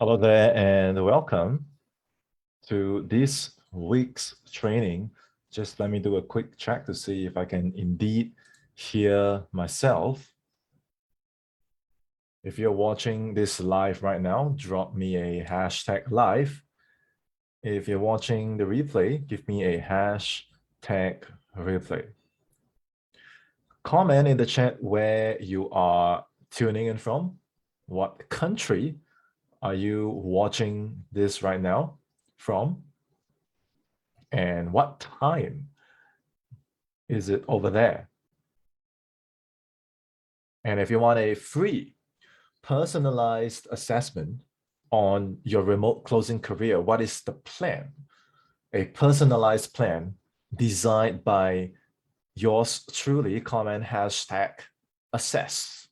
Hello there and welcome to this week's training. Just let me do a quick check to see if I can indeed hear myself. If you're watching this live right now, drop me a hashtag live. If you're watching the replay, give me a hashtag replay. Comment in the chat where you are tuning in from. What country are you watching this right now from? And what time is it over there? And if you want a free personalized assessment on your remote closing career, what is the plan? A personalized plan designed by yours truly, comment hashtag assess.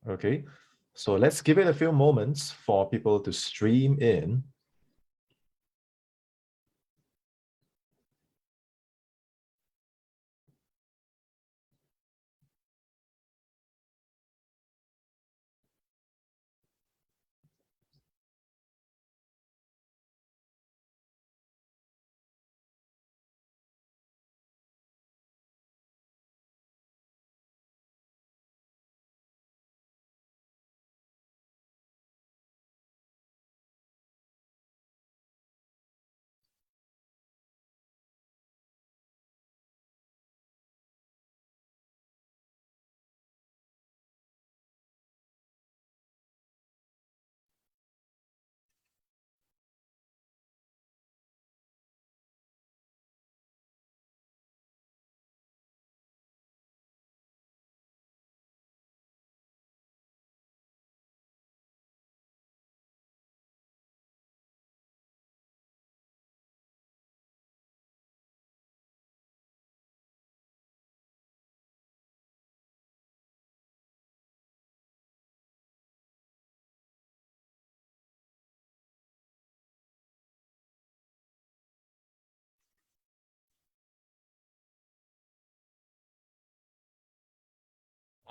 Okay, so let's give it a few moments for people to stream in.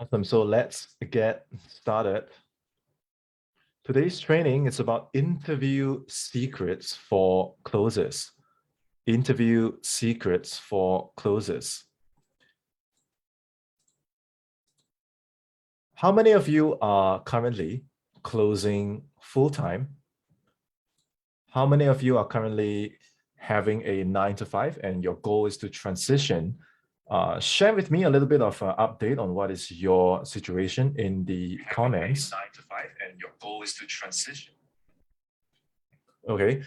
Awesome. So let's get started. Today's training is about interview secrets for closers. Interview secrets for closers. How many of you are currently closing full-time? How many of you are currently having a 9 to 5 and your goal is to transition? Share with me a little bit of an update on what is your situation in the comments. 9 to 5 and your goal is to transition. Okay.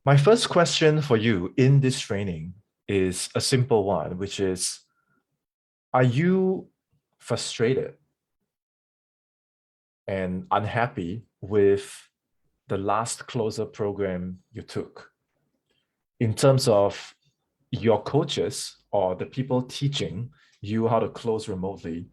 My first question for you in this training is a simple one, which is, are you frustrated and unhappy with the last closer program you took? In terms of your coaches or the people teaching you how to close remotely,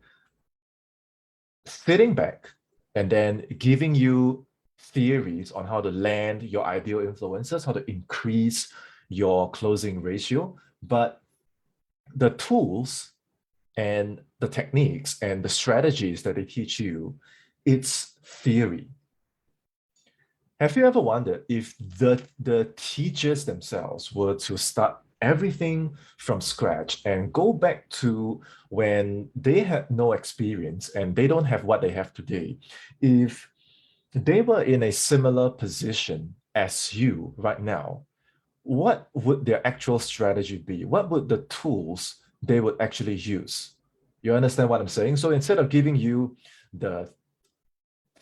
sitting back and then giving you theories on how to land your ideal influencers, how to increase your closing ratio, but the tools and the techniques and the strategies that they teach you, it's theory. Have you ever wondered if the teachers themselves were to start everything from scratch and go back to when they had no experience and they don't have what they have today, if they were in a similar position as you right now, what would their actual strategy be? What would the tools they would actually use? You understand what I'm saying? So instead of giving you the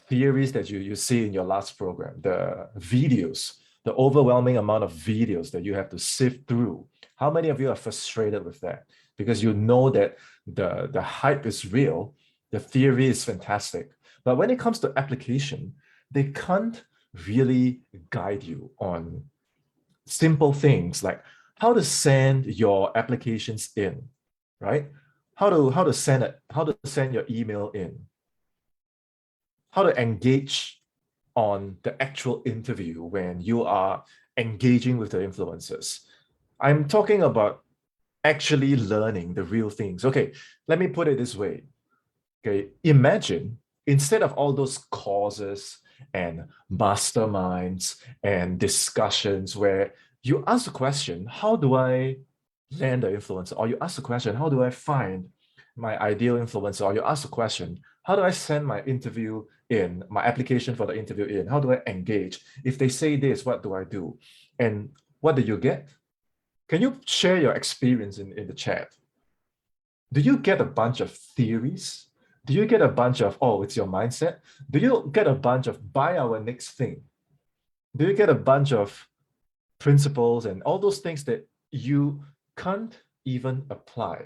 theories that you see in your last program, the videos, the overwhelming amount of videos that you have to sift through, how many of you are frustrated with that? Because you know that the hype is real, the theory is fantastic, but when it comes to application, they can't really guide you on simple things like how to send your applications in, right? How to send your email in, how to engage on the actual interview when you are engaging with the influencers. I'm talking about actually learning the real things. Okay, let me put it this way. Okay, imagine instead of all those courses and masterminds and discussions where you ask the question, how do I land the influencer? Or you ask the question, how do I find my ideal influencer? Or you ask the question, how do I send my interview in, my application for the interview in? How do I engage? If they say this, what do I do? And what do you get? Can you share your experience in the chat? Do you get a bunch of theories? Do you get a bunch of, oh, it's your mindset? Do you get a bunch of buy our next thing? Do you get a bunch of principles and all those things that you can't even apply?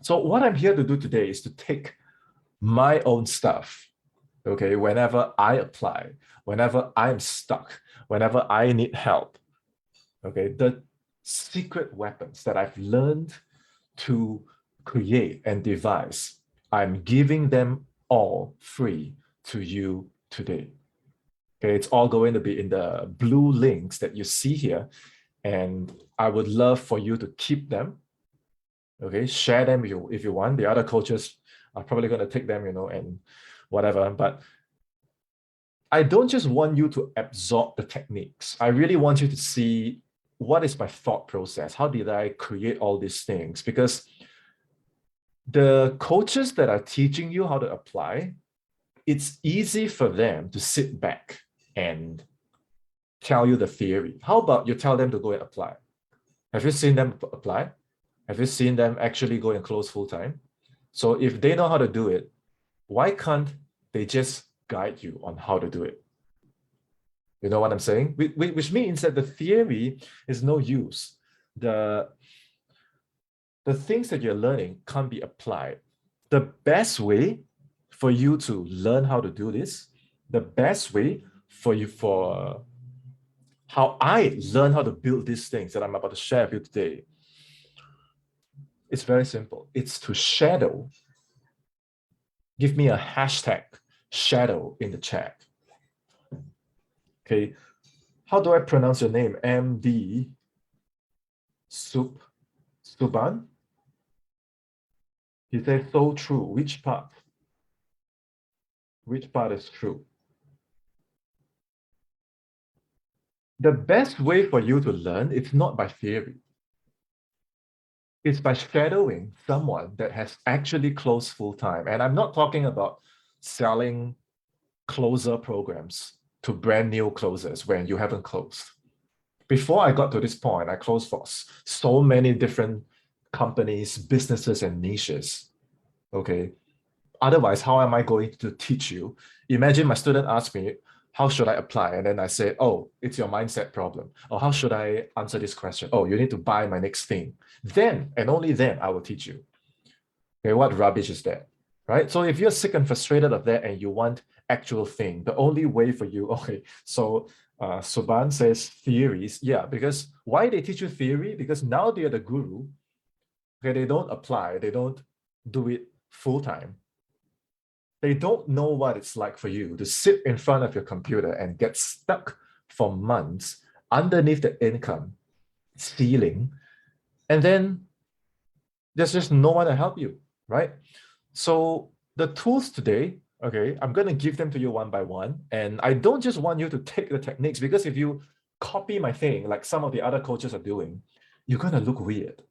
So what I'm here to do today is to take my own stuff, okay, whenever I apply, whenever I'm stuck, whenever I need help, okay, the secret weapons that I've learned to create and devise, I'm giving them all free to you today. Okay, it's all going to be in the blue links that you see here. And I would love for you to keep them. Okay, share them if you want. The other coaches are probably going to take them, and whatever. But I don't just want you to absorb the techniques. I really want you to see what is my thought process. How did I create all these things? Because the coaches that are teaching you how to apply, it's easy for them to sit back and tell you the theory. How about you tell them to go and apply? Have you seen them apply? Have you seen them actually go and close full time? So if they know how to do it, why can't they just guide you on how to do it? You know what I'm saying? Which means that the theory is no use. The things that you're learning can't be applied. The best way for you to learn how to do this, the best way for how I learn how to build these things that I'm about to share with you today, it's very simple. It's to shadow. Give me a hashtag shadow in the chat. Okay. How do I pronounce your name? MD Suban? He says, so true. Which part? Which part is true? The best way for you to learn is not by theory. It's by shadowing someone that has actually closed full time. And I'm not talking about selling closer programs to brand new closers when you haven't closed. Before I got to this point, I closed for so many different companies, businesses, and niches. Okay. Otherwise, how am I going to teach you? Imagine my student asks me, how should I apply? And then I say, oh, it's your mindset problem. Or how should I answer this question? Oh, you need to buy my next thing. Then, and only then, I will teach you. Okay, what rubbish is that? Right? So if you're sick and frustrated of that and you want actual thing, the only way for you, okay, so Suban says theories. Yeah, because why they teach you theory? Because now they're the guru. Okay, they don't apply, they don't do it full-time. They don't know what it's like for you to sit in front of your computer and get stuck for months underneath the income ceiling, and then there's just no one to help you, right? So the tools today, okay, I'm going to give them to you one by one. And I don't just want you to take the techniques, because if you copy my thing, like some of the other coaches are doing, you're going to look weird.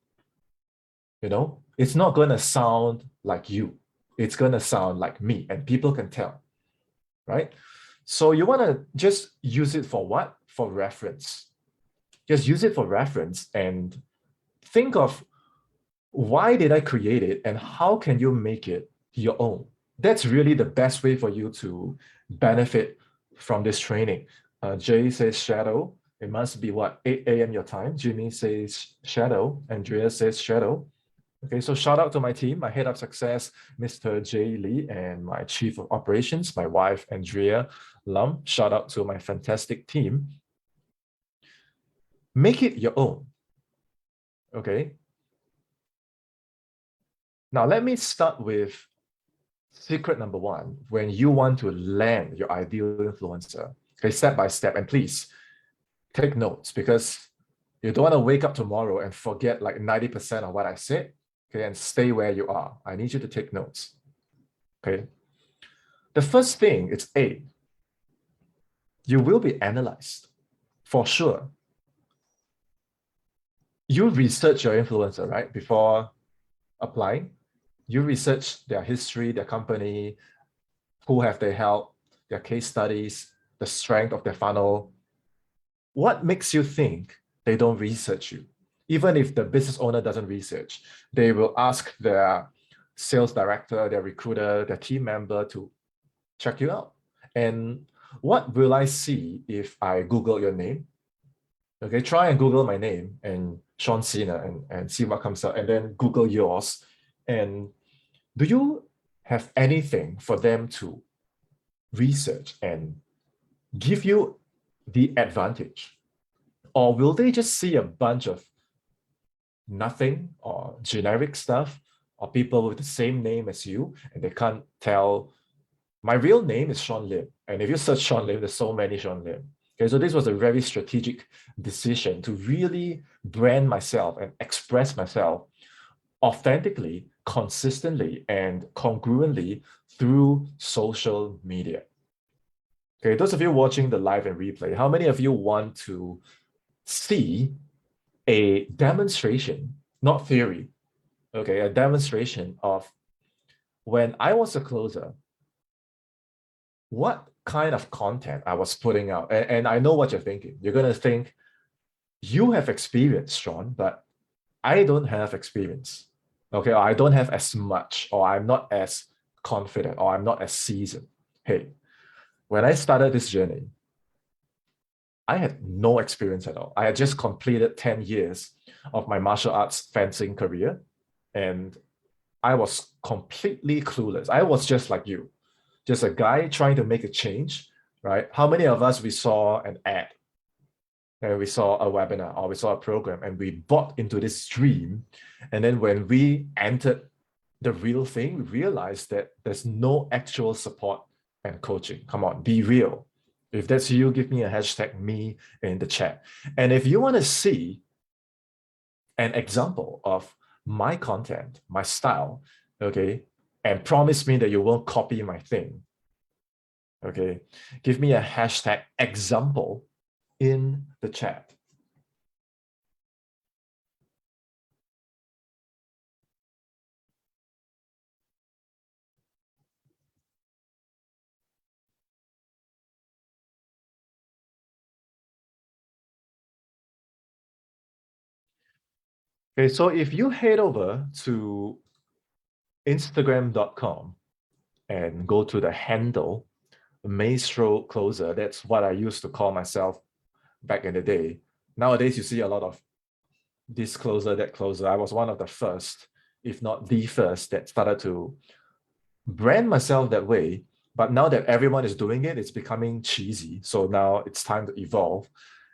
It's not going to sound like you. It's going to sound like me, and people can tell, right? So you want to just use it for what? For reference. Just use it for reference and think of, why did I create it and how can you make it your own? That's really the best way for you to benefit from this training. Jay says shadow. It must be what, 8 a.m. your time. Jimmy says shadow. Andrea says shadow. Okay, so shout out to my team, my head of success, Mr. Jay Lee, and my chief of operations, my wife, Andrea Lum. Shout out to my fantastic team. Make it your own. Okay. Now, let me start with secret number one when you want to land your ideal influencer. Okay, step by step. And please take notes, because you don't want to wake up tomorrow and forget like 90% of what I said. Okay, and stay where you are. I need you to take notes. Okay. The first thing is A, you will be analyzed for sure. You research your influencer, right? Before applying, you research their history, their company, who have they helped, their case studies, the strength of their funnel. What makes you think they don't research you? Even if the business owner doesn't research, they will ask their sales director, their recruiter, their team member to check you out. And what will I see if I Google your name? Okay, try and Google my name and Sean Sena and see what comes up, and then Google yours. And do you have anything for them to research and give you the advantage? Or will they just see a bunch of nothing or generic stuff or people with the same name as you and they can't tell? My real name is Sean Lim. And if you search Sean Lim, there's so many Sean Lim. Okay, so this was a very strategic decision to really brand myself and express myself authentically, consistently, and congruently through social media. Okay, those of you watching the live and replay, how many of you want to see a demonstration, not theory, okay, a demonstration of when I was a closer, what kind of content I was putting out? And I know what you're thinking. You're going to think, you have experience, Sean, but I don't have experience. Okay, or I don't have as much, or I'm not as confident, or I'm not as seasoned. Hey, when I started this journey, I had no experience at all. I had just completed 10 years of my martial arts fencing career, and I was completely clueless. I was just like you, just a guy trying to make a change, right? How many of us, we saw an ad and we saw a webinar or we saw a program and we bought into this dream. And then when we entered the real thing, we realized that there's no actual support and coaching. Come on, be real. If that's you, give me a hashtag me in the chat. And if you want to see an example of my content, my style, okay, and promise me that you won't copy my thing, okay, give me a hashtag example in the chat. Okay, so if you head over to Instagram.com and go to the handle Maestro Closer, that's what I used to call myself back in the day. Nowadays, you see a lot of this closer, that closer. I was one of the first, if not the first, that started to brand myself that way. But now that everyone is doing it, it's becoming cheesy. So now it's time to evolve.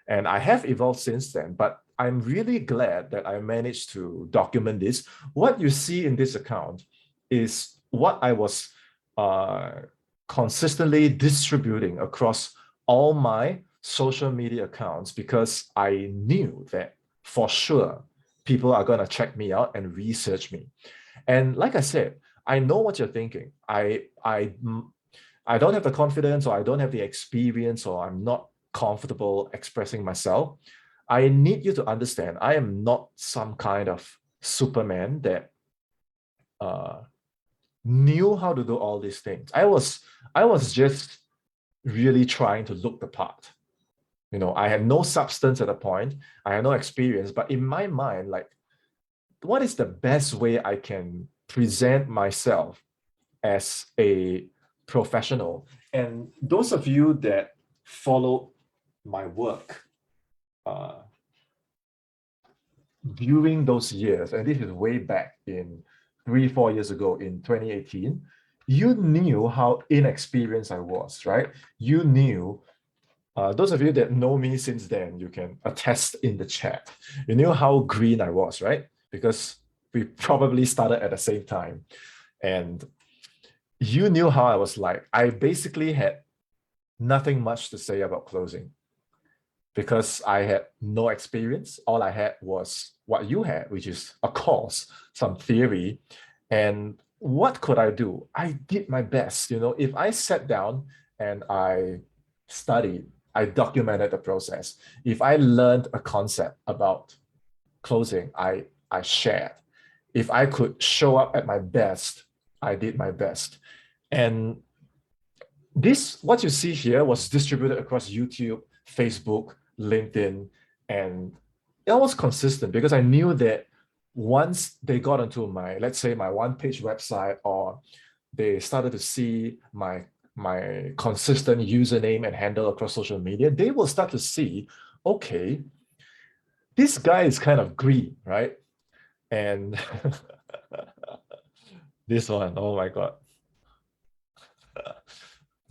And I have evolved since then, but I'm really glad that I managed to document this. What you see in this account is what I was consistently distributing across all my social media accounts, because I knew that for sure people are going to check me out and research me. And like I said, I know what you're thinking. I don't have the confidence, or I don't have the experience, or I'm not comfortable expressing myself. I need you to understand, I am not some kind of Superman that knew how to do all these things. I was just really trying to look the part. You know, I had no substance at the point. I had no experience, but in my mind, like, what is the best way I can present myself as a professional? And those of you that follow my work during those years, and this is way back in 3-4 years ago in 2018, you knew how inexperienced I was, right? You knew, those of you that know me since then, you can attest in the chat. You knew how green I was, right? Because we probably started at the same time. And you knew how I was like. I basically had nothing much to say about closing because I had no experience. All I had was what you had, which is a course, some theory. And what could I do? I did my best. If I sat down and I studied, I documented the process. If I learned a concept about closing, I shared. If I could show up at my best, I did my best. And this, what you see here, was distributed across YouTube, Facebook, LinkedIn, and it was consistent because I knew that once they got onto my, let's say, my one-page website, or they started to see my consistent username and handle across social media, they will start to see, okay, this guy is kind of green, right? And this one, oh my God.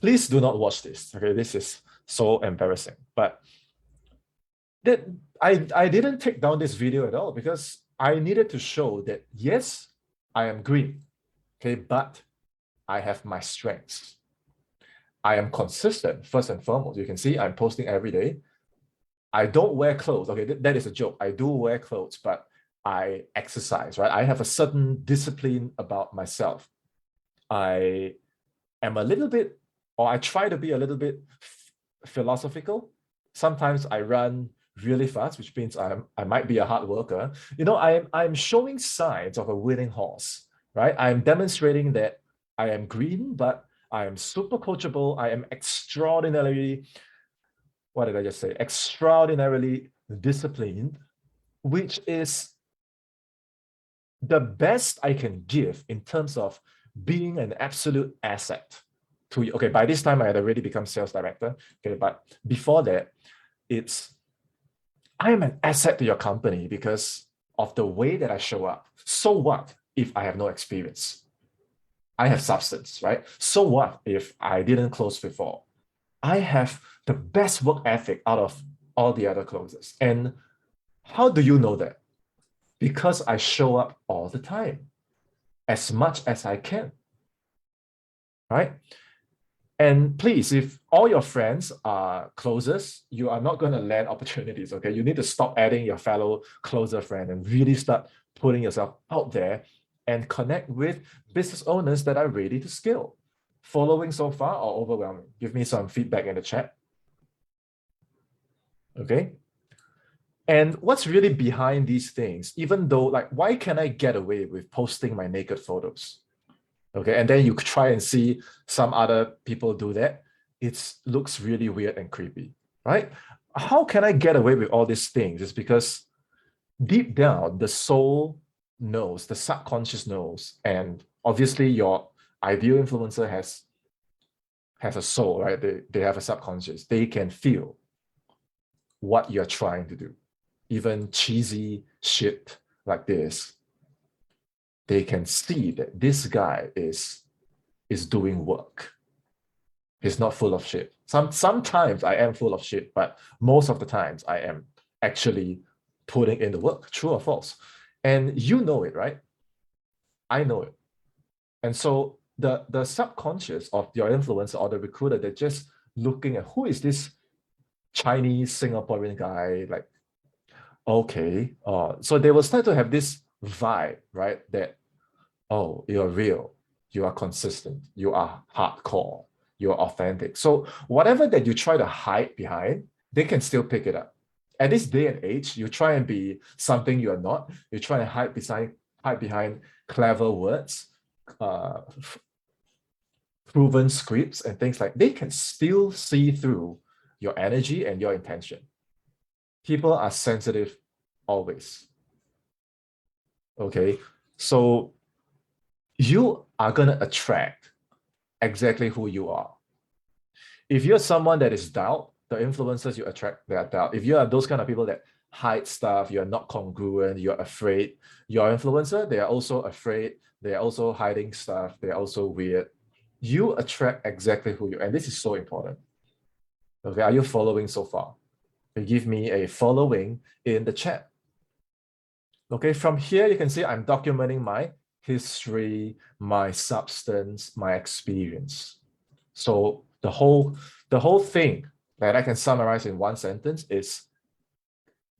Please do not watch this. Okay, this is so embarrassing. But that I didn't take down this video at all because I needed to show that yes, I am green. Okay, but I have my strengths. I am consistent, first and foremost. You can see I'm posting every day. I don't wear clothes. Okay, that is a joke. I do wear clothes, but I exercise, right? I have a certain discipline about myself. I am a little bit, or I try to be a little bit philosophical. Sometimes I run really fast, which means I might be a hard worker. I'm showing signs of a winning horse, right? I'm demonstrating that I am green, but I am super coachable. I am extraordinarily, what did I just say? Extraordinarily disciplined, which is the best I can give in terms of being an absolute asset to you. Okay, by this time I had already become sales director. Okay, but before that, I am an asset to your company because of the way that I show up. So what if I have no experience? I have substance, right? So what if I didn't close before? I have the best work ethic out of all the other closers. And how do you know that? Because I show up all the time, as much as I can, right? And please, if all your friends are closers, you are not going to land opportunities, okay? You need to stop adding your fellow closer friend and really start putting yourself out there and connect with business owners that are ready to scale. Following so far or overwhelming? Give me some feedback in the chat, okay? And what's really behind these things, even though, like, why can I get away with posting my naked photos? Okay, and then you try and see some other people do that. It looks really weird and creepy, right? How can I get away with all these things? It's because deep down, the soul knows, the subconscious knows, and obviously your ideal influencer has a soul, right? They have a subconscious. They can feel what you're trying to do. Even cheesy shit like this, they can see that this guy is doing work. He's not full of shit. Sometimes I am full of shit, but most of the times I am actually putting in the work, true or false. And you know it, right? I know it. And so the subconscious of your influencer or the recruiter, they're just looking at who is this Chinese Singaporean guy, like, okay. So they will start to have this vibe, right? That, oh, you're real, you are consistent, you are hardcore, you're authentic. So whatever that you try to hide behind, they can still pick it up. At this day and age, you try and be something you are not. You try and hide behind clever words, uh, proven scripts, and things like. They can still see through your energy and your intention. People are sensitive always. Okay, so you are gonna attract exactly who you are. If you're someone that is doubt, the influencers you attract, they are doubt. If you are those kind of people that hide stuff, you're not congruent, you're afraid, your influencer, they are also afraid, they are also hiding stuff, they're also weird. You attract exactly who you are. And this is so important. Okay, are you following so far? You give me a following in the chat. Okay, from here you can see I'm documenting my history, my substance, my experience. So the whole thing that I can summarize in one sentence is,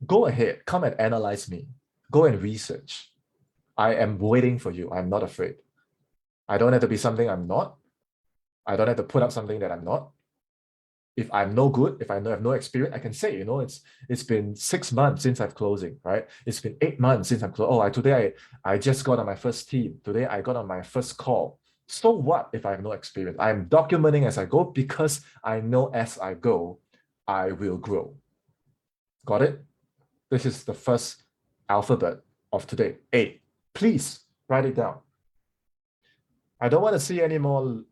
go ahead, come and analyze me. Go and research. I am waiting for you. I'm not afraid. I don't have to be something I'm not. I don't have to put up something that I'm not. If I'm no good, if I have no experience, I can say, it's been 6 months since I've closing, right? It's been 8 months since I'm closing. Oh, today I just got on my first team. Today I got on my first call. So what if I have no experience? I'm documenting as I go because I know as I go, I will grow. Got it? This is the first alphabet of today. A. Please write it down. I don't want to see any more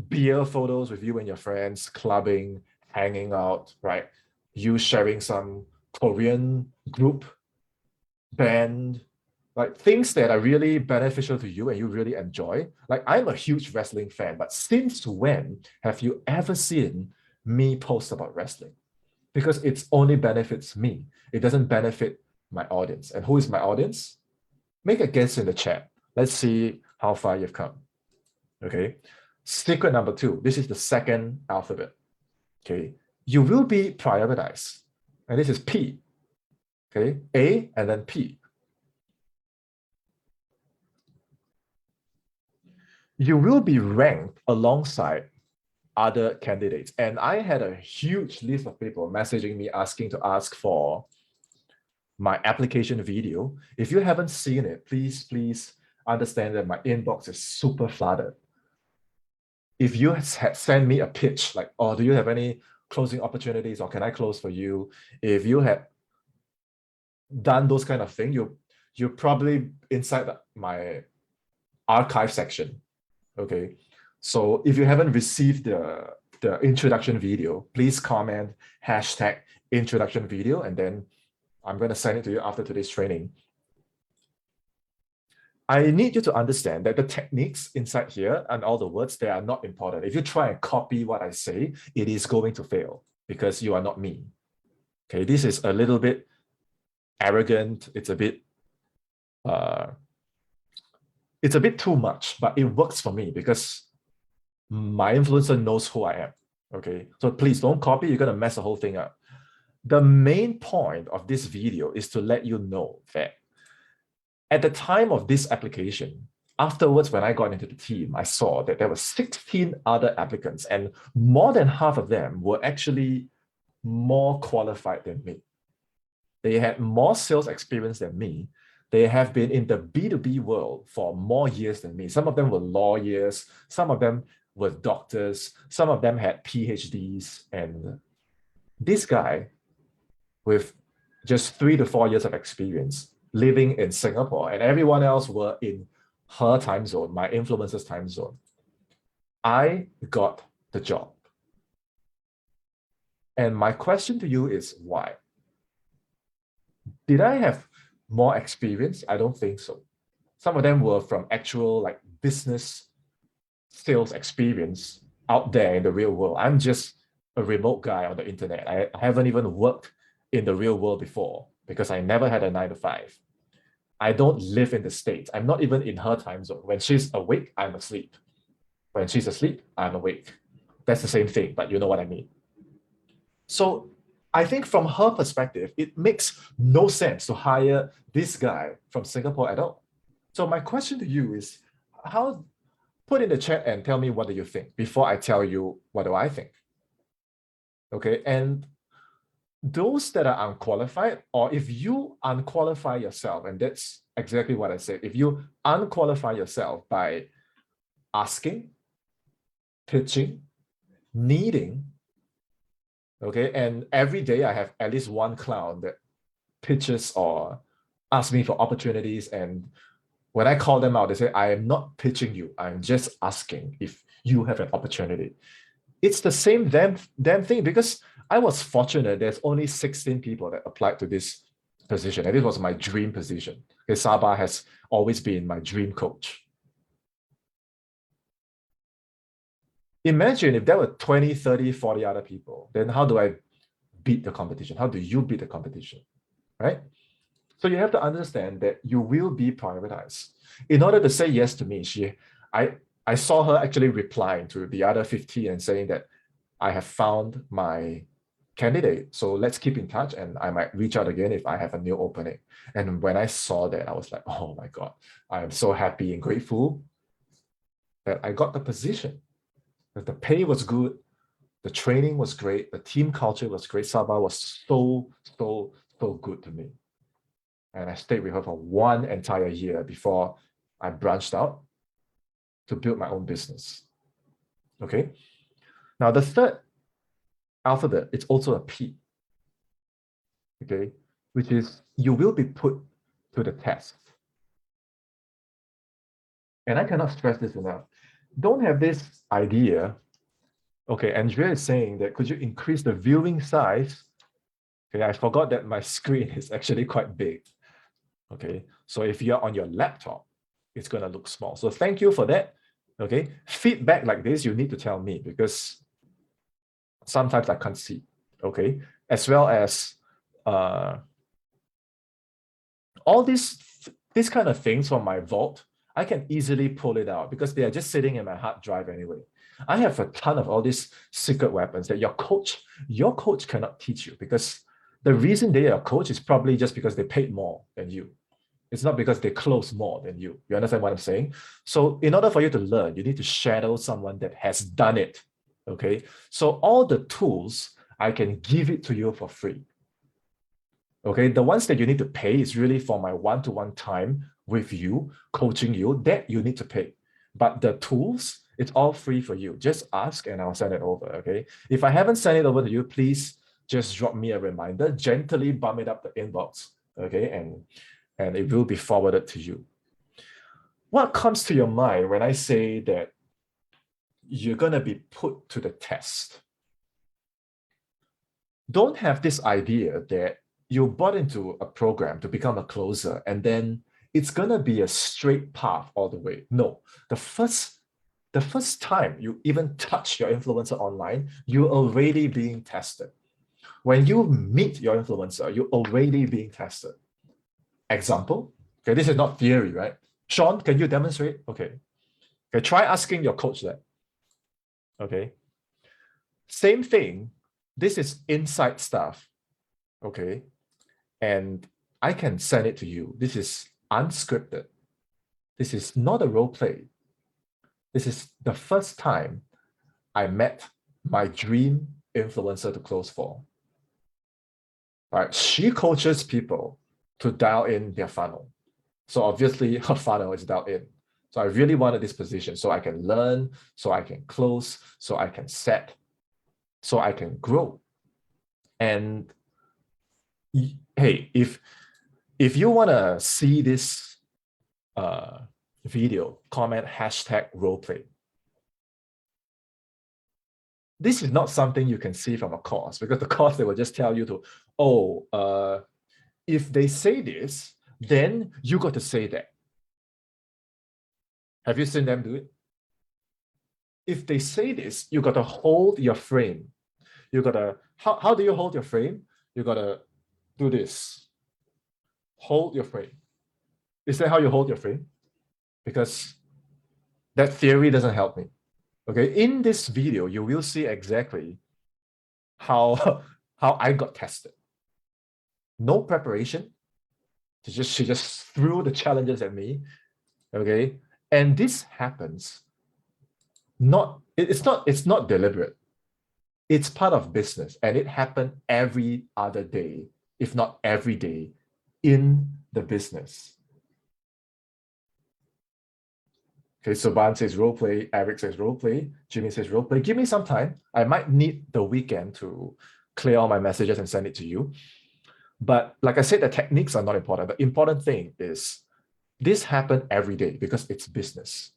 beer photos with you and your friends, clubbing, hanging out, right? You sharing some Korean group, band, like things that are really beneficial to you and you really enjoy. Like I'm a huge wrestling fan, but since when have you ever seen me post about wrestling? Because it only benefits me. It doesn't benefit my audience. And who is my audience? Make a guess in the chat. Let's see how far you've come. Okay. Secret number 2. This is the second alphabet. Okay. You will be prioritized. And this is P. Okay. A and then P. You will be ranked alongside other candidates. And I had a huge list of people messaging me asking to ask for my application video. If you haven't seen it, please understand that my inbox is super flooded. If you had sent me a pitch, like, oh, do you have any closing opportunities or can I close for you? If you had done those kind of things, you're probably inside my archive section. Okay. So if you haven't received the introduction video, please comment #introduction video, and then I'm going to send it to you after today's training. I need you to understand that the techniques inside here and all the words, they are not important. If you try and copy what I say, it is going to fail because you are not me. Okay, this is a little bit arrogant. It's a bit too much, but it works for me because my influencer knows who I am. Okay, so please don't copy. You're going to mess the whole thing up. The main point of this video is to let you know that at the time of this application, afterwards, when I got into the team, I saw that there were 16 other applicants, and more than half of them were actually more qualified than me. They had more sales experience than me. They have been in the B2B world for more years than me. Some of them were lawyers, some of them were doctors, some of them had PhDs. And this guy, with just 3 to 4 years of experience, living in Singapore, and everyone else were in her time zone, my influencer's time zone, I got the job. And my question to you is why? Did I have more experience? I don't think so. Some of them were from actual like business sales experience out there in the real world. I'm just a remote guy on the internet. I haven't even worked in the real world before because I never had a 9 to 5. I don't live in the States. I'm not even in her time zone. When she's awake, I'm asleep. When she's asleep, I'm awake. That's the same thing, but you know what I mean. So I think from her perspective, it makes no sense to hire this guy from Singapore at all. So my question to you is, put in the chat and tell me what do you think before I tell you what do I think. Okay, and those that are unqualified, or if you unqualify yourself, and that's exactly what I said, if you unqualify yourself by asking, pitching, needing, okay, and every day I have at least one clown that pitches or asks me for opportunities, and when I call them out, they say, I am not pitching you, I'm just asking if you have an opportunity. It's the same damn thing, because I was fortunate there's only 16 people that applied to this position, and this was my dream position. Okay, Sabah has always been my dream coach. Imagine if there were 20, 30, 40 other people, then how do I beat the competition? How do you beat the competition, right? So you have to understand that you will be prioritized. In order to say yes to me, I saw her actually replying to the other 50 and saying that I have found my candidate. So let's keep in touch and I might reach out again if I have a new opening. And when I saw that, I was like, oh my God, I am so happy and grateful that I got the position. That the pay was good, the training was great, the team culture was great. Sabah was so good to me. And I stayed with her for 1 entire year before I branched out to build my own business. Okay. Now the third alphabet, it's also a P. Okay, which is you will be put to the test. And I cannot stress this enough. Don't have this idea. Okay, Andrea is saying that could you increase the viewing size? Okay, I forgot that my screen is actually quite big. Okay, so if you're on your laptop, it's going to look small. So thank you for that. Okay, feedback like this, you need to tell me because sometimes I can't see. Okay, as well as all these kind of things from my vault, I can easily pull it out because they are just sitting in my hard drive anyway. I have a ton of all these secret weapons that your coach cannot teach you because the reason they are a coach is probably just because they paid more than you. It's not because they close more than you. You understand what I'm saying? So in order for you to learn, you need to shadow someone that has done it. Okay. So all the tools, I can give it to you for free. Okay. The ones that you need to pay is really for my one-to-one time with you, coaching you, that you need to pay. But the tools, it's all free for you. Just ask and I'll send it over. Okay. If I haven't sent it over to you, please just drop me a reminder, gently bump it up the inbox. Okay. And it will be forwarded to you. What comes to your mind when I say that you're going to be put to the test? Don't have this idea that you bought into a program to become a closer and then it's going to be a straight path all the way. No, the first time you even touch your influencer online, you're already being tested. When you meet your influencer, you're already being tested. Example, okay, this is not theory, right? Sean, can you demonstrate? Okay, try asking your coach that. Okay, same thing. This is inside stuff. Okay, and I can send it to you. This is unscripted. This is not a role play. This is the first time I met my dream influencer to close for. Right, she coaches people to dial in their funnel. So obviously her funnel is dialed in. So I really wanted this position so I can learn, so I can close, so I can set, so I can grow. And hey, if you want to see this video, comment #roleplay. This is not something you can see from a course because the course, they will just tell you to, if they say this, then you got to say that. Have you seen them do it? If they say this, you got to hold your frame. You got to, how do you hold your frame? You got to do this. Hold your frame. Is that how you hold your frame? Because that theory doesn't help me. Okay, in this video, you will see exactly how I got tested. No preparation. She just threw the challenges at me. Okay, and this happens. It's not deliberate. It's part of business, and it happened every other day, if not every day, in the business. Okay, so Ban says role play, Eric says role play, Jimmy says role play. Give me some time. I might need the weekend to clear all my messages and send it to you. But like I said, the techniques are not important. The important thing is this happened every day because it's business.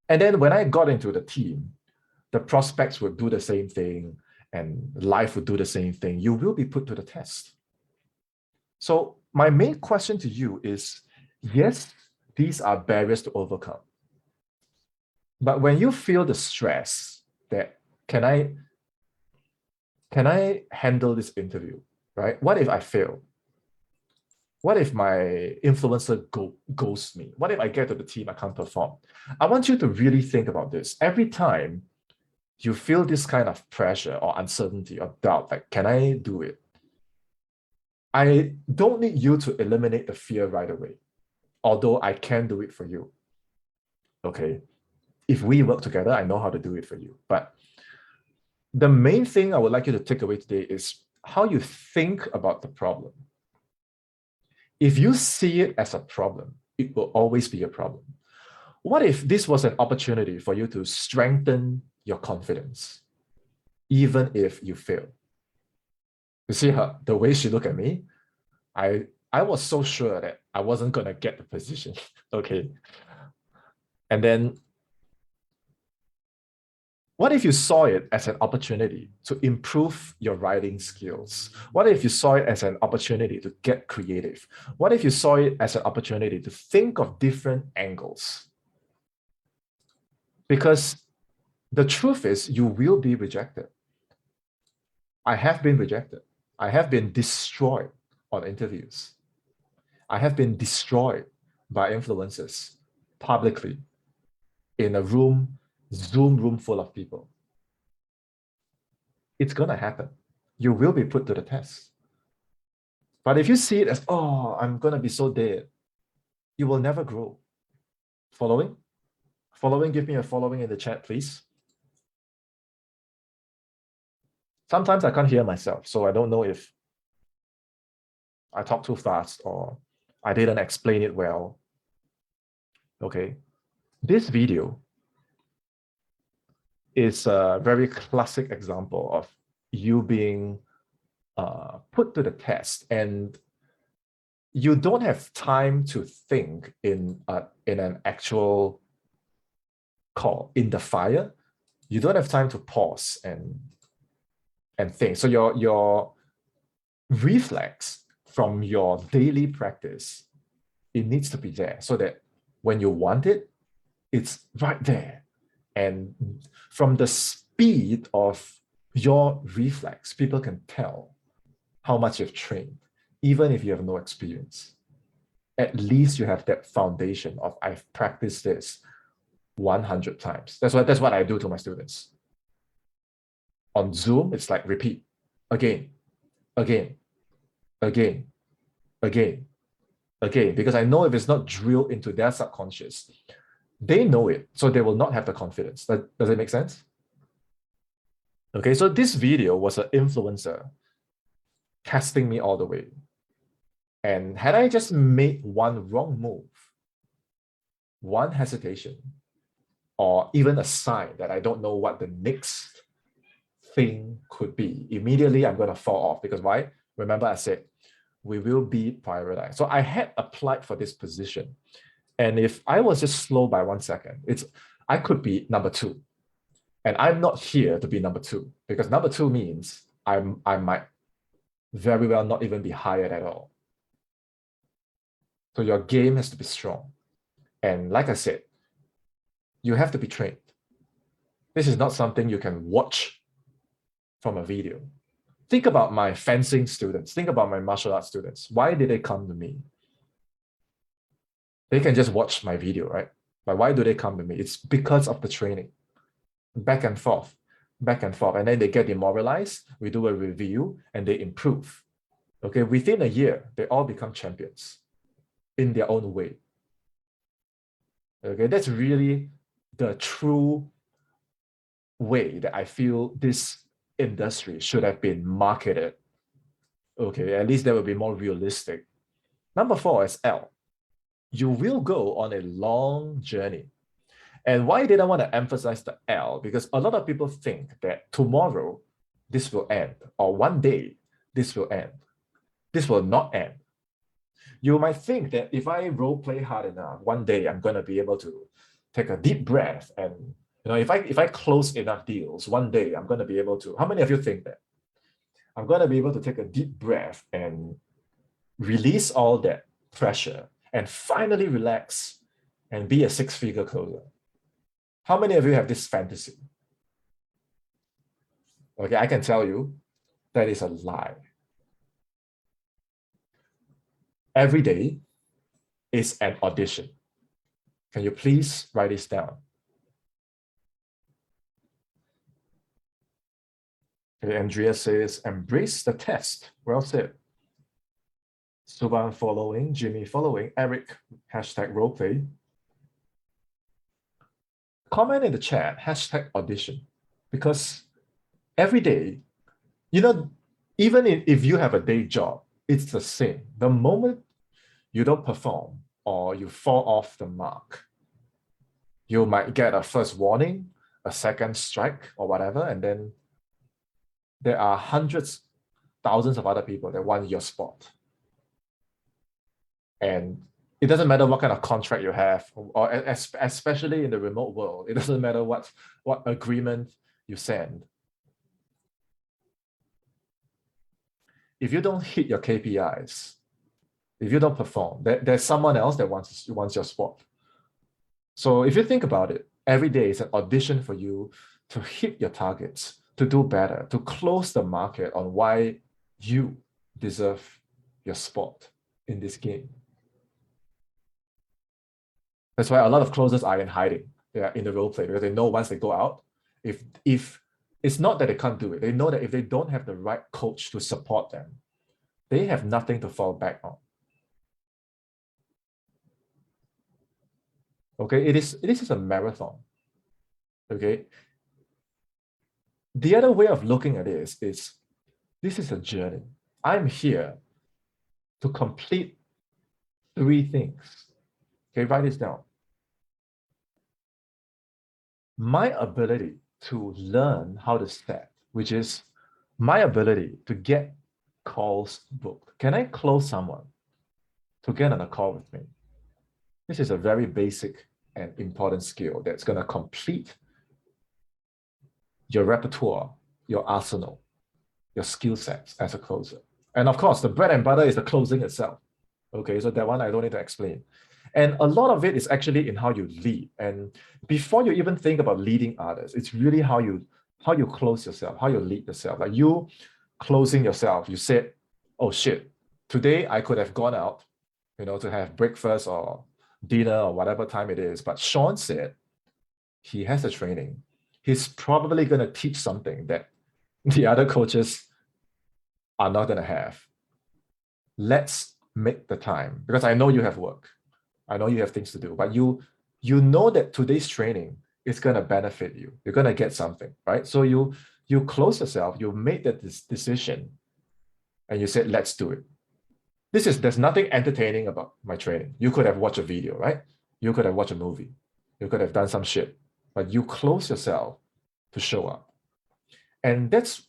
And then when I got into the team, the prospects would do the same thing and life would do the same thing. You will be put to the test. So my main question to you is, yes, these are barriers to overcome. But when you feel the stress that, can I handle this interview, right? What if I fail? What if my influencer ghosts me? What if I get to the team, I can't perform? I want you to really think about this. Every time you feel this kind of pressure or uncertainty or doubt, like, can I do it? I don't need you to eliminate the fear right away, although I can do it for you. Okay. If we work together, I know how to do it for you. But the main thing I would like you to take away today is how you think about the problem. If you see it as a problem, it will always be a problem. What if this was an opportunity for you to strengthen your confidence, even if you fail? You see her, the way she looked at me, I was so sure that I wasn't going to get the position. Okay. And then what if you saw it as an opportunity to improve your writing skills? What if you saw it as an opportunity to get creative? What if you saw it as an opportunity to think of different angles? Because the truth is, you will be rejected. I have been rejected. I have been destroyed on interviews. I have been destroyed by influencers publicly in a room, Zoom room full of people. It's going to happen. You will be put to the test. But if you see it as, oh, I'm going to be so dead, you will never grow. Following? Following, give me a following in the chat, please. Sometimes I can't hear myself, so I don't know if I talk too fast or I didn't explain it well. Okay. This video is a very classic example of you being put to the test, and you don't have time to think in an actual call in the fire. You don't have time to pause and think. So your reflex from your daily practice, it needs to be there so that when you want it, it's right there. And from the speed of your reflex, people can tell how much you've trained, even if you have no experience. At least you have that foundation of, I've practiced this 100 times. That's what I do to my students. On Zoom, it's like repeat again, again, again, again, again, because I know if it's not drilled into their subconscious, they know it, so they will not have the confidence. Does it make sense? Okay, so this video was an influencer testing me all the way. And had I just made one wrong move, one hesitation, or even a sign that I don't know what the next thing could be, immediately I'm going to fall off. Because why? Remember I said, we will be prioritized. So I had applied for this position. And if I was just slow by 1 second, I could be number 2. And I'm not here to be number 2, because number 2 means I might very well not even be hired at all. So your game has to be strong. And like I said, you have to be trained. This is not something you can watch from a video. Think about my fencing students. Think about my martial arts students. Why did they come to me? They can just watch my video, right? But why do they come to me? It's because of the training. Back and forth, back and forth. And then they get demoralized. We do a review and they improve. Okay, within a year, they all become champions in their own way. Okay, that's really the true way that I feel this industry should have been marketed. Okay, at least that will be more realistic. Number 4 is L. You will go on a long journey. And why did I want to emphasize the L? Because a lot of people think that tomorrow this will end, or one day this will end. This will not end. You might think that if I role play hard enough, one day I'm going to be able to take a deep breath, and if I close enough deals, one day I'm going to be able to. How many of you think that I'm going to be able to take a deep breath and release all that pressure and finally relax and be a 6-figure closer? How many of you have this fantasy? Okay, I can tell you that is a lie. Every day is an audition. Can you please write this down? Okay, Andrea says, embrace the test. Well said. Suban following, Jimmy following, Eric, hashtag roleplay. Comment in the chat, hashtag audition. Because every day, you know, even if you have a day job, it's the same. The moment you don't perform or you fall off the mark, you might get a first warning, a second strike, or whatever, and then there are hundreds, thousands of other people that want your spot. And it doesn't matter what kind of contract you have, or especially in the remote world, it doesn't matter what agreement you send. If you don't hit your KPIs, if you don't perform, there's someone else that wants your spot. So if you think about it, every day is an audition for you to hit your targets, to do better, to close the market on why you deserve your spot in this game. That's why a lot of closers are in hiding. They are in the role play because they know once they go out, if it's not that they can't do it, they know that if they don't have the right coach to support them, they have nothing to fall back on. Okay, it is a marathon. Okay. The other way of looking at this is this is a journey. I'm here to complete 3 things. Okay, write this down. My ability to learn how to set, which is my ability to get calls booked. Can I close someone to get on a call with me? This is a very basic and important skill that's going to complete your repertoire, your arsenal, your skill sets as a closer. And of course, the bread and butter is the closing itself. Okay, so that one I don't need to explain. And a lot of it is actually in how you lead. And before you even think about leading others, it's really how you close yourself, how you lead yourself. Like you closing yourself, you said, oh shit, today I could have gone out, to have breakfast or dinner or whatever time it is. But Sean said he has a training. He's probably going to teach something that the other coaches are not going to have. Let's make the time, because I know you have work. I know you have things to do, but you know that today's training is going to benefit you. You're going to get something, right? So you close yourself, you made that decision, and you said, let's do it. There's nothing entertaining about my training. You could have watched a video, right? You could have watched a movie. You could have done some shit, but you close yourself to show up. And that's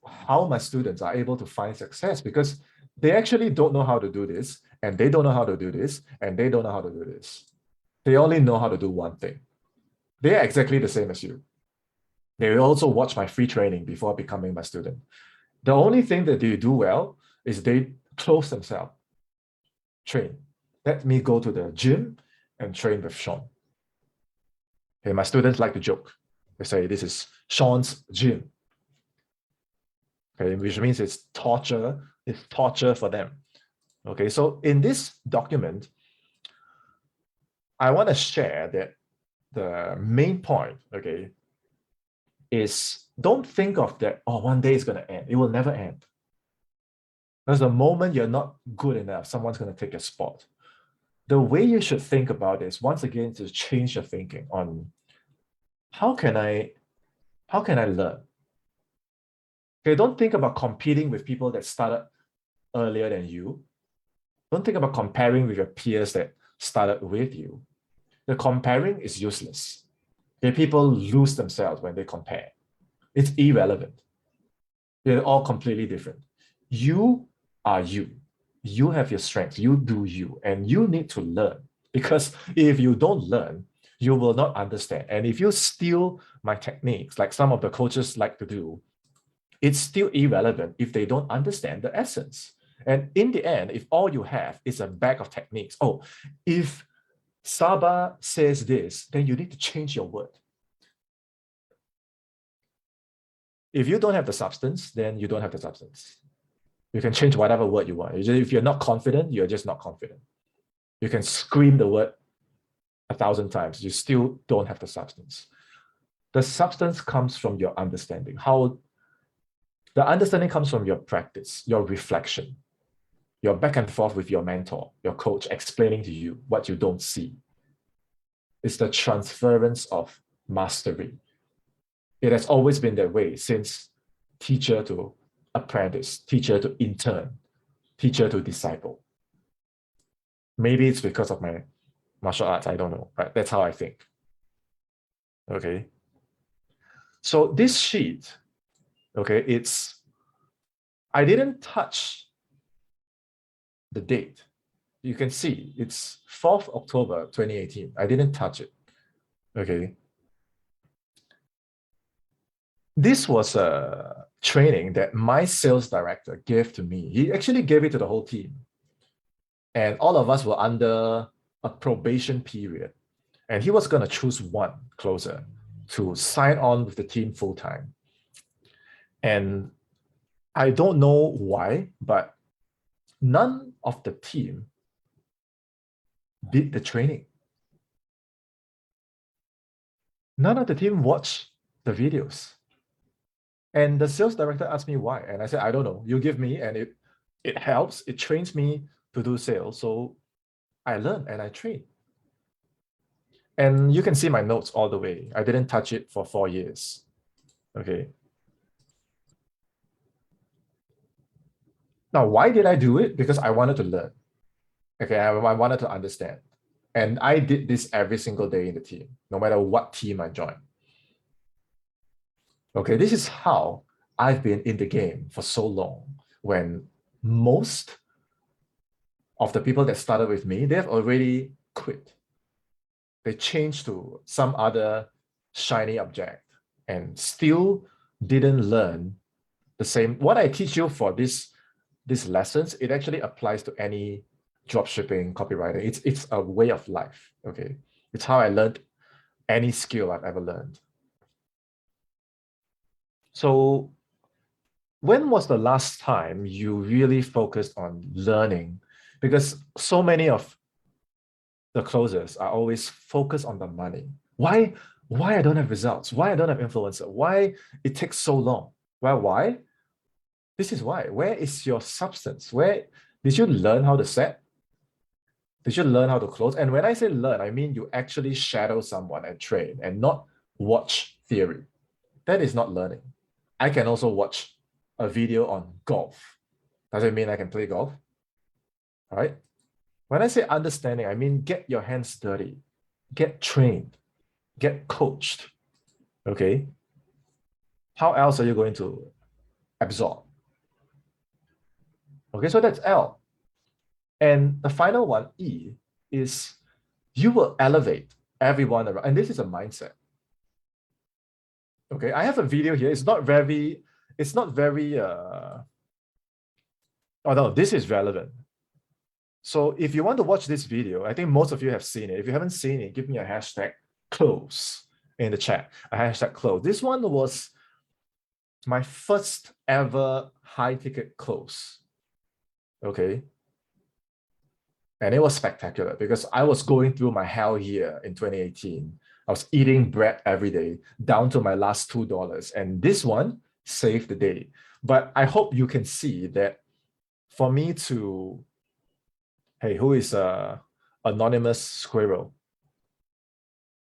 how my students are able to find success, because they actually don't know how to do this, and they don't know how to do this, and they don't know how to do this. They only know how to do one thing. They are exactly the same as you. They also watch my free training before becoming my student. The only thing that they do well is they close themselves, train. Let me go to the gym and train with Sean. Okay, my students like to joke. They say this is Sean's gym. Okay, which means it's torture. It's torture for them. Okay, so in this document, I want to share that the main point, okay, is don't think of that, oh, one day it's going to end. It will never end. Because the moment you're not good enough, someone's going to take your spot. The way you should think about this, once again, to change your thinking on how can I learn? Okay, don't think about competing with people that started earlier than you. Don't think about comparing with your peers that started with you. The comparing is useless. Okay, people lose themselves when they compare. It's irrelevant. They're all completely different. You are you. You have your strengths. You do you. And you need to learn. Because if you don't learn, you will not understand. And if you steal my techniques, like some of the coaches like to do, it's still irrelevant if they don't understand the essence. And in the end, if all you have is a bag of techniques, oh, if Saba says this, then you need to change your word. If you don't have the substance, then you don't have the substance. You can change whatever word you want. If you're not confident, you're just not confident. You can scream the word 1,000 times. You still don't have the substance. The substance comes from your understanding. How The understanding comes from your practice, your reflection, your back and forth with your mentor, your coach, explaining to you what you don't see. It's the transference of mastery. It has always been that way since teacher to apprentice, teacher to intern, teacher to disciple. Maybe it's because of my martial arts, I don't know, but that's how I think. Okay. So this sheet, okay, I didn't touch the date. You can see it's 4th October 2018. I didn't touch it. Okay. This was a training that my sales director gave to me. He actually gave it to the whole team. And all of us were under a probation period. And he was going to choose one closer to sign on with the team full time. And I don't know why, but none of the team did the training. None of the team watched the videos. And the sales director asked me why. And I said, I don't know. You give me, and it helps. It trains me to do sales. So I learn and I train. And you can see my notes all the way. I didn't touch it for 4 years. Okay. Now, why did I do it? Because I wanted to learn. Okay, I wanted to understand. And I did this every single day in the team, no matter what team I joined. Okay, this is how I've been in the game for so long, when most of the people that started with me, they've already quit. They changed to some other shiny object and still didn't learn the same. What I teach you for these lessons, it actually applies to any dropshipping, copywriting. It's a way of life, okay? It's how I learned any skill I've ever learned. So when was the last time you really focused on learning? Because so many of the closers are always focused on the money. Why I don't have results? Why I don't have influencer? Why it takes so long? Well, why? This is why. Where is your substance? Where did you learn how to set? Did you learn how to close? And when I say learn, I mean you actually shadow someone and train and not watch theory. That is not learning. I can also watch a video on golf. Does it mean I can play golf? All right. When I say understanding, I mean get your hands dirty, get trained, get coached. Okay. How else are you going to absorb? Okay, so that's L. And the final one, E, is you will elevate everyone around. And this is a mindset. Okay, I have a video here. It's not very, oh no, this is relevant. So if you want to watch this video, I think most of you have seen it. If you haven't seen it, give me a hashtag close in the chat, a hashtag close. This one was my first ever high ticket close. Okay. And it was spectacular because I was going through my hell year in 2018. I was eating bread every day down to my last $2. And this one saved the day. But I hope you can see that for me to, hey, who is anonymous squirrel?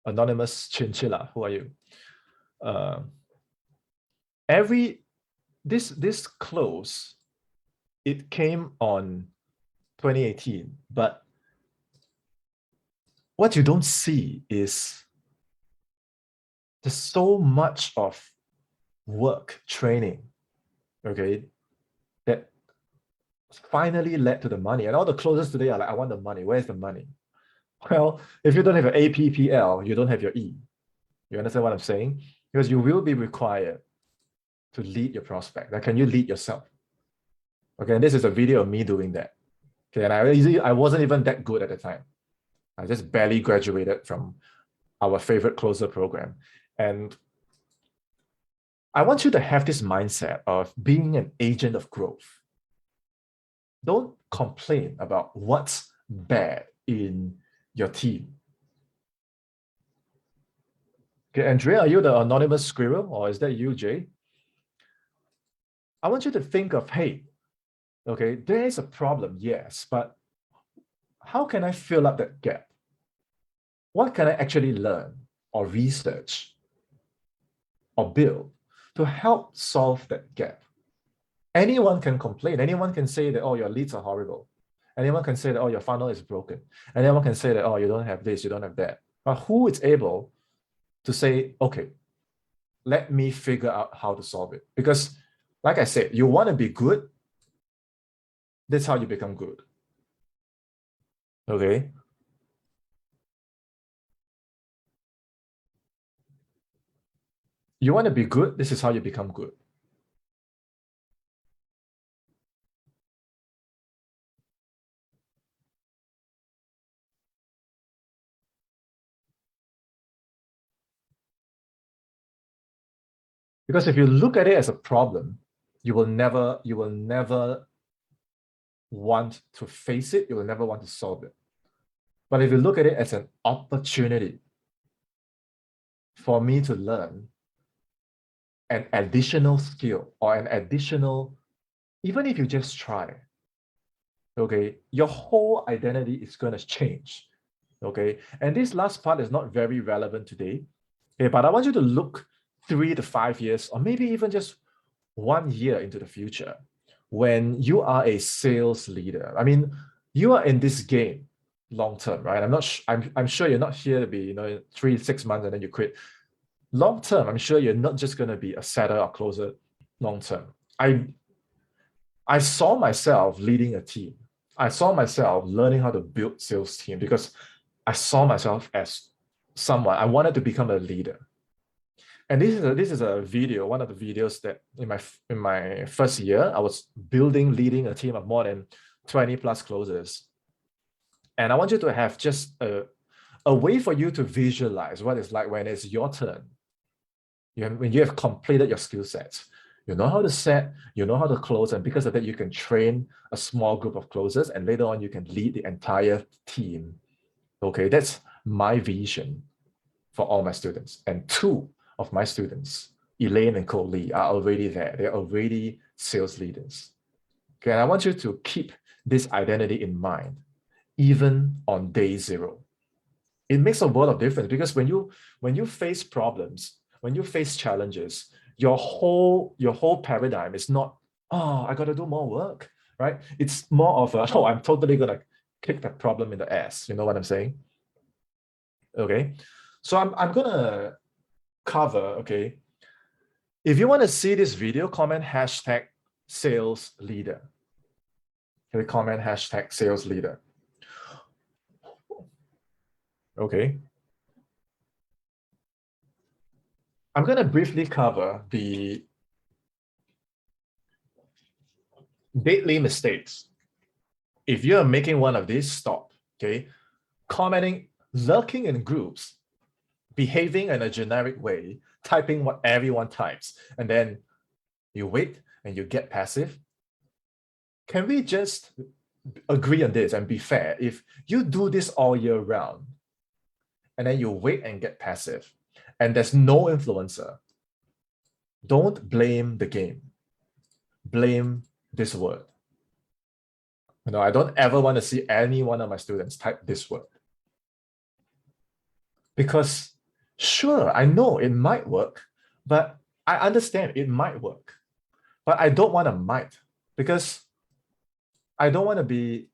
Anonymous chinchilla, who are you? This close, it came on 2018, but what you don't see is there's so much of work, training, okay, that finally led to the money. And all the closers today are like, I want the money. Where's the money? Well, if you don't have your APPL, you don't have your E. You understand what I'm saying? Because you will be required to lead your prospect. Like, can you lead yourself? Okay, and this is a video of me doing that. Okay, and I wasn't even that good at the time. I just barely graduated from our favorite closer program. And I want you to have this mindset of being an agent of growth. Don't complain about what's bad in your team. Okay, Andrea, are you the anonymous squirrel, or is that you, Jay? I want you to think of, hey, okay, there is a problem, yes, but how can I fill up that gap? What can I actually learn or research or build to help solve that gap? Anyone can complain. Anyone can say that, oh, your leads are horrible. Anyone can say that, oh, your funnel is broken. Anyone can say that, oh, you don't have this, you don't have that. But who is able to say, okay, let me figure out how to solve it? Because, like I said, you want to be good, that's how you become good. Okay? You want to be good, this is how you become good. Because if you look at it as a problem, you will never want to face it, you will never want to solve it. But if you look at it as an opportunity for me to learn an additional skill or an additional, even if you just try, okay, your whole identity is going to change. Okay. And this last part is not very relevant today. Okay, but I want you to look 3 to 5 years, or maybe even just 1 year into the future, when you are a sales leader. I mean, you are in this game long term, right? I'm sure you're not here to be, 3 6 months and then you quit. Long term, I'm sure you're not just going to be a setter or closer long term. I saw myself leading a team. I saw myself learning how to build sales team because I saw myself as someone, I wanted to become a leader. And this is a video, one of the videos that in my first year, I was leading a team of more than 20 plus closers. And I want you to have just a way for you to visualize what it's like when it's your turn. When you have completed your skill sets, you know how to set, you know how to close, and because of that, you can train a small group of closers, and later on, you can lead the entire team. Okay, that's my vision for all my students. And 2 of my students, Elaine and Coley, are already there. They're already sales leaders. Okay, and I want you to keep this identity in mind, even on day 0. It makes a world of difference because when you face problems, when you face challenges, your whole paradigm is not, oh, I got to do more work, right? It's more of a, oh, I'm totally gonna kick that problem in the ass. You know what I'm saying? Okay, so I'm gonna cover. Okay, if you want to see this video, comment hashtag sales leader. Okay, comment hashtag sales leader. Okay. I'm going to briefly cover the deadly mistakes. If you're making one of these, stop. Okay. Commenting, lurking in groups, behaving in a generic way, typing what everyone types, and then you wait and you get passive. Can we just agree on this and be fair? If you do this all year round, and then you wait and get passive, and there's no influencer, don't blame the game. Blame this word. I don't ever want to see any one of my students type this word. Because sure, I know it might work, but I understand it might work. But I don't want to might, because I don't want to be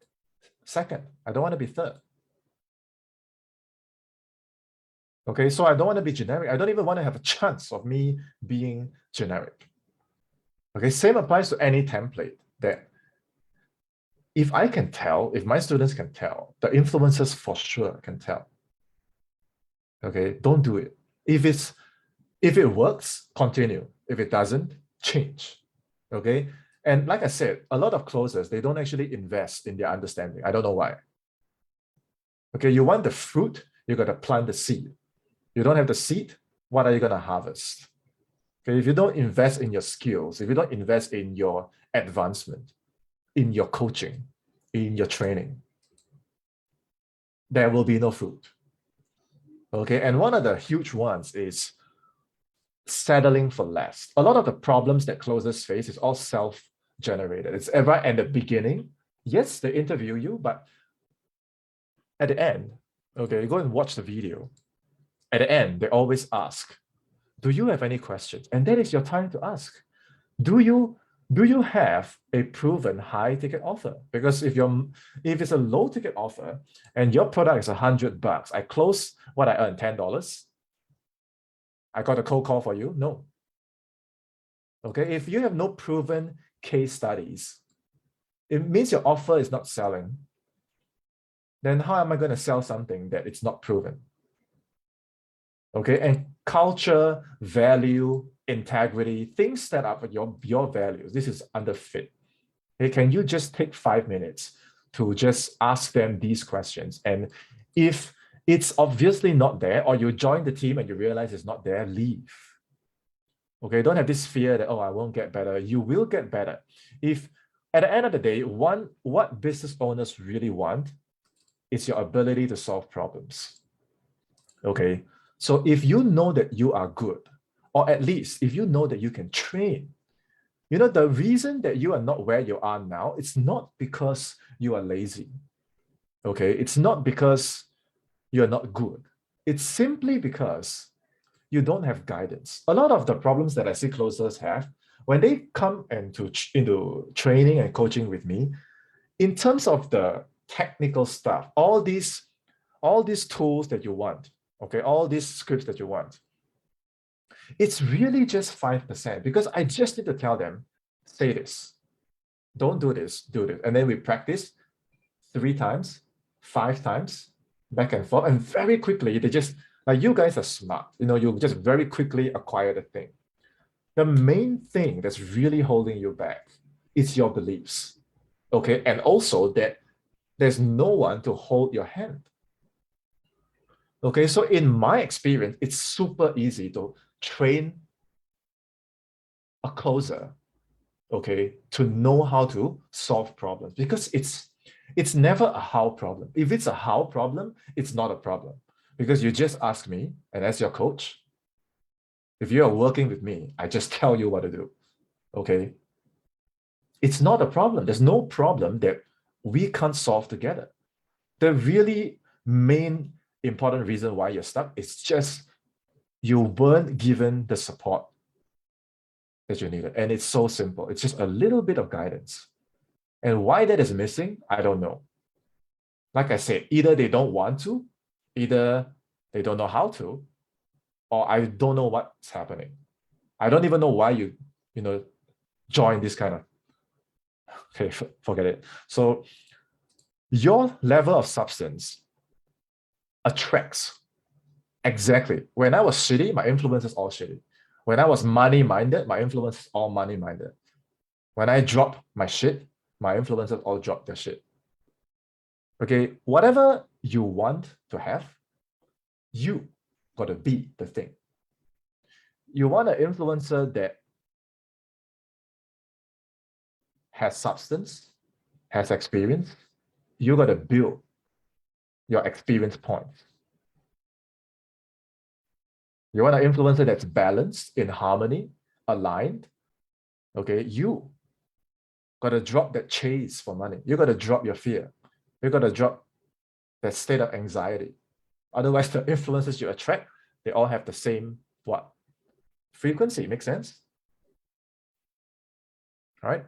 second. I don't want to be third. Okay, so I don't want to be generic. I don't even want to have a chance of me being generic. Okay, same applies to any template that if I can tell, if my students can tell, the influencers for sure can tell. Okay, don't do it. If it works, continue. If it doesn't, change. Okay, and like I said, a lot of closers, they don't actually invest in their understanding. I don't know why. Okay, you want the fruit, you got to plant the seed. You don't have the seed, what are you going to harvest? Okay, if you don't invest in your skills, if you don't invest in your advancement, in your coaching, in your training, there will be no fruit. Okay, and one of the huge ones is settling for less. A lot of the problems that closers face is all self-generated. It's right at the beginning. Yes, they interview you, but at the end, okay, go and watch the video. At the end, they always ask, do you have any questions? And that is your time to ask. Do you have a proven high ticket offer? Because if it's a low ticket offer and your product is $100, I close what I earn $10. I got a cold call for you? No. Okay, if you have no proven case studies, it means your offer is not selling. Then how am I going to sell something that it's not proven? Okay, and culture, value, integrity, things that are your values. This is under fit. Hey, can you just take 5 minutes to just ask them these questions? And if it's obviously not there, or you join the team and you realize it's not there, leave. Okay, don't have this fear that, oh, I won't get better. You will get better. If at the end of the day, what business owners really want is your ability to solve problems. Okay, so if you know that you are good, or at least if you know that you can train, you know, the reason that you are not where you are now, it's not because you are lazy. Okay, it's not because you're not good. It's simply because you don't have guidance. A lot of the problems that I see closers have, when they come into training and coaching with me, in terms of the technical stuff, all these tools that you want, okay, all these scripts that you want, it's really just 5%, because I just need to tell them, say this, don't do this, do this. And then we practice 3 times, 5 times, back and forth. And very quickly, they just, like, you guys are smart. You know, you just very quickly acquire the thing. The main thing that's really holding you back is your beliefs. Okay. And also that there's no one to hold your hand. Okay. So in my experience, it's super easy to train a closer, okay, to know how to solve problems, because it's never a how problem. If it's a how problem, it's not a problem, because you just ask me, and as your coach, if you are working with me, I just tell you what to do, okay? It's not a problem. There's no problem that we can't solve together. The really main important reason why you're stuck is just you weren't given the support that you needed. And it's so simple. It's just a little bit of guidance. And why that is missing, I don't know. Like I said, either they don't want to, either they don't know how to, or I don't know what's happening. I don't even know why you join this kind of, okay, forget it. So your level of substance attracts. Exactly. When I was shitty, my influence is all shitty. When I was money-minded, my influence is all money-minded. When I drop my shit, my influencers all drop their shit. Okay, whatever you want to have, you got to be the thing. You want an influencer that has substance, has experience, you got to build your experience points. You want an influencer that's balanced, in harmony, aligned. Okay, you got to drop that chase for money. You got to drop your fear. You got to drop that state of anxiety. Otherwise, the influencers you attract, they all have the same what? Frequency. Makes sense? All right.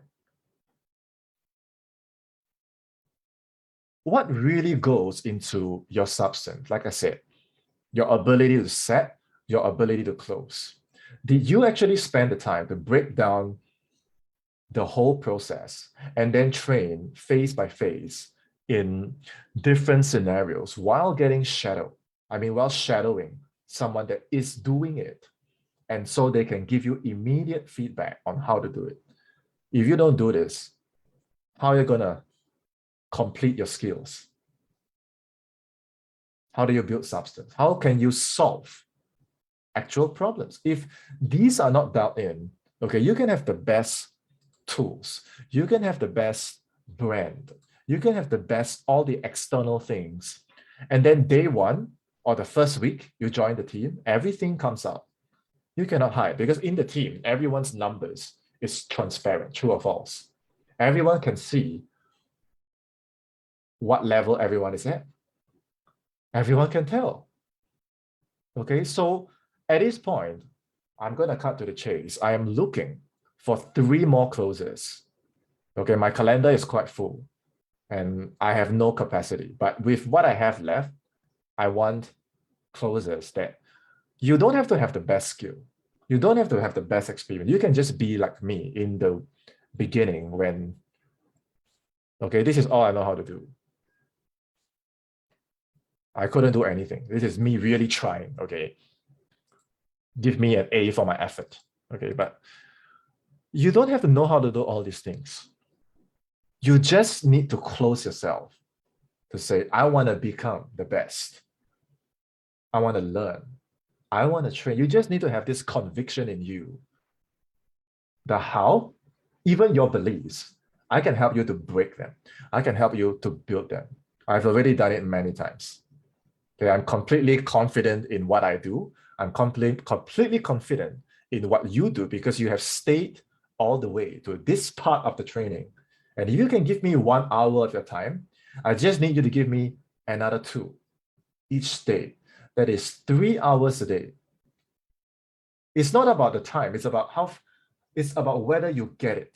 What really goes into your substance? Like I said, your ability to set, your ability to close. Did you actually spend the time to break down the whole process and then train phase by phase in different scenarios while getting shadowed? I mean, while shadowing someone that is doing it. And so they can give you immediate feedback on how to do it. If you don't do this, how are you going to complete your skills? How do you build substance? How can you solve actual problems? If these are not dialed in, okay, you can have the best tools, you can have the best brand, you can have the best, all the external things. And then day one or the first week you join the team, everything comes out. You cannot hide because in the team, everyone's numbers is transparent, true or false. Everyone can see what level everyone is at. Everyone can tell. Okay, so at this point, I'm going to cut to the chase. I am looking for 3 more closes. Okay, my calendar is quite full and I have no capacity. But with what I have left, I want closes that you don't have to have the best skill. You don't have to have the best experience. You can just be like me in the beginning when, okay, this is all I know how to do. I couldn't do anything. This is me really trying, okay? Give me an A for my effort, okay? But you don't have to know how to do all these things. You just need to close yourself to say, I want to become the best. I want to learn. I want to train. You just need to have this conviction in you. The how, even your beliefs, I can help you to break them. I can help you to build them. I've already done it many times. Okay, I'm completely confident in what I do. I'm completely confident in what you do because you have stayed all the way to this part of the training. And if you can give me 1 hour of your time, I just need you to give me another 2 each day. That is 3 hours a day. It's not about the time. It's about whether you get it.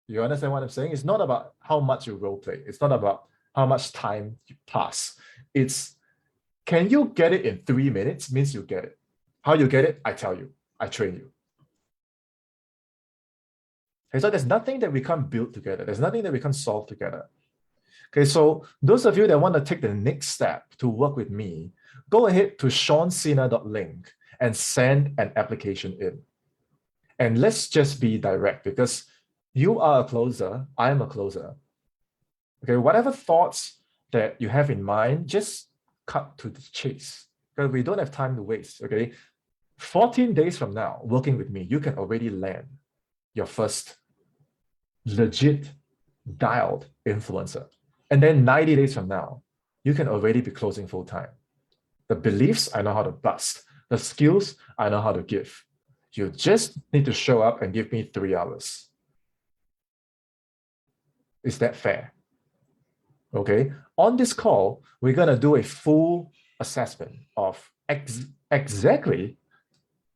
You understand what I'm saying? It's not about how much you role play. It's not about how much time you pass. It's, can you get it in 3 minutes? Means you get it. How you get it? I tell you. I train you. Okay, so there's nothing that we can't build together. There's nothing that we can't solve together. Okay, so those of you that want to take the next step to work with me, go ahead to seansena.link and send an application in. And let's just be direct because you are a closer, I'm a closer. Okay, whatever thoughts that you have in mind, just cut to the chase because we don't have time to waste, okay? 14 days from now, working with me, you can already land your first legit dialed influencer. And then 90 days from now, you can already be closing full time. The beliefs, I know how to bust. The skills, I know how to give. You just need to show up and give me 3 hours. Is that fair? Okay. On this call, we're going to do a full assessment of exactly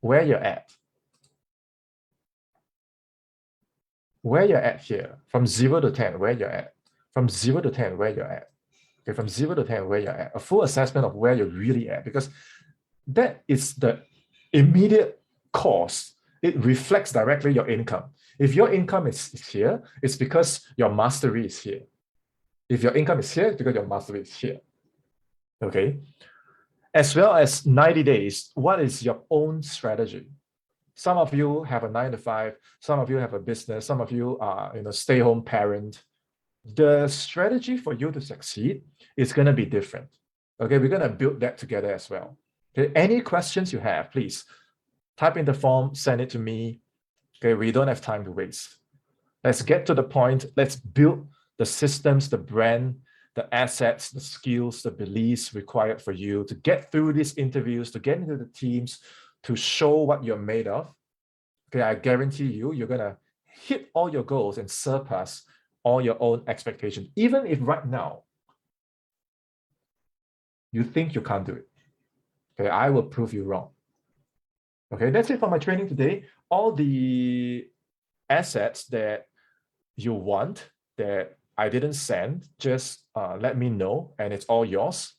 where you're at. Where you're at here, from 0 to 10, where you're at. From 0 to 10, where you're at. Okay, from 0 to 10, where you're at. A full assessment of where you're really at, because that is the immediate cost. It reflects directly your income. If your income is here, it's because your mastery is here. If your income is here, it's because your mastery is here. Okay. As well as 90 days, what is your own strategy? Some of you have a 9 to 5, some of you have a business, some of you are stay-home parent. The strategy for you to succeed is going to be different. Okay, we're going to build that together as well. Okay, any questions you have, please type in the form, send it to me. Okay, we don't have time to waste. Let's get to the point. Let's build the systems, the brand, the assets, the skills, the beliefs required for you to get through these interviews, to get into the teams, to show what you're made of. Okay, I guarantee you, you're going to hit all your goals and surpass all your own expectations, even if right now you think you can't do it. Okay, I will prove you wrong. Okay, that's it for my training today. All the assets that you want that I didn't send, just let me know and it's all yours.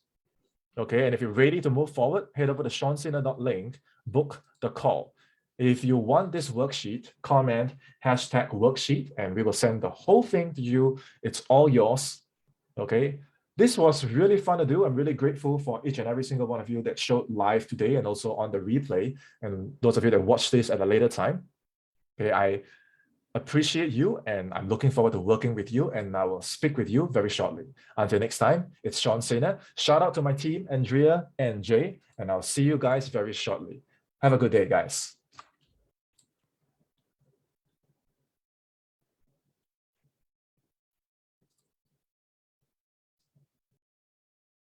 Okay, and if you're ready to move forward, head over to seansena.link, book the call. If you want this worksheet, comment #worksheet, and we will send the whole thing to you. It's all yours. Okay, this was really fun to do. I'm really grateful for each and every single one of you that showed live today and also on the replay, and those of you that watch this at a later time. Okay, I appreciate you and I'm looking forward to working with you, and I will speak with you very shortly. Until next time, it's Sena. Shout out to my team, Andrea and Jay, and I'll see you guys very shortly. Have a good day, guys.